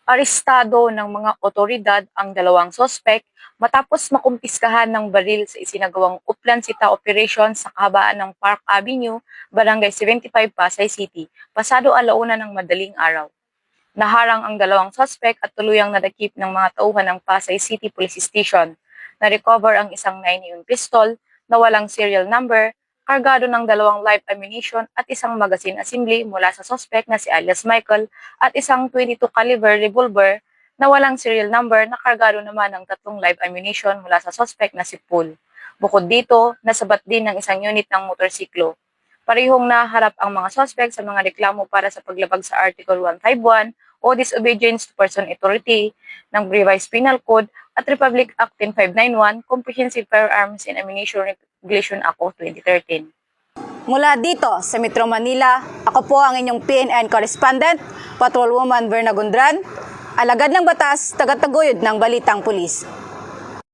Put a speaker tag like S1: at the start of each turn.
S1: Arestado ng mga otoridad ang dalawang sospek matapos makumpiskahan ng baril sa isinagawang Uplan-Sita operation sa kahabaan ng Park Avenue, Barangay 75, Pasay City, pasado 1:00 ng madaling araw. Naharang ang dalawang sospek at tuluyang nadakip ng mga tauhan ng Pasay City Police Station. Na-recover ang isang 9mm pistol na walang serial number, kargado ng 2 live ammunition at isang magazine assembly mula sa sospek na si alias Michael at isang 22 caliber revolver na walang serial number na kargado naman ng 3 live ammunition mula sa sospek na si Paul. Bukod dito, nasabat din ng isang unit ng motorsiklo. Parehong naharap ang mga sospek sa mga reklamo para sa paglabag sa Article 151 o Disobedience to Person Authority ng Revised Penal Code at Republic Act 10591, Comprehensive Firearms and Ammunition Regulation Act of 2013.
S2: Mula dito sa Metro Manila, ako po ang inyong PNN correspondent, Patrolwoman Verna Gondran, alagad ng batas, tagataguyod ng Balitang Pulis.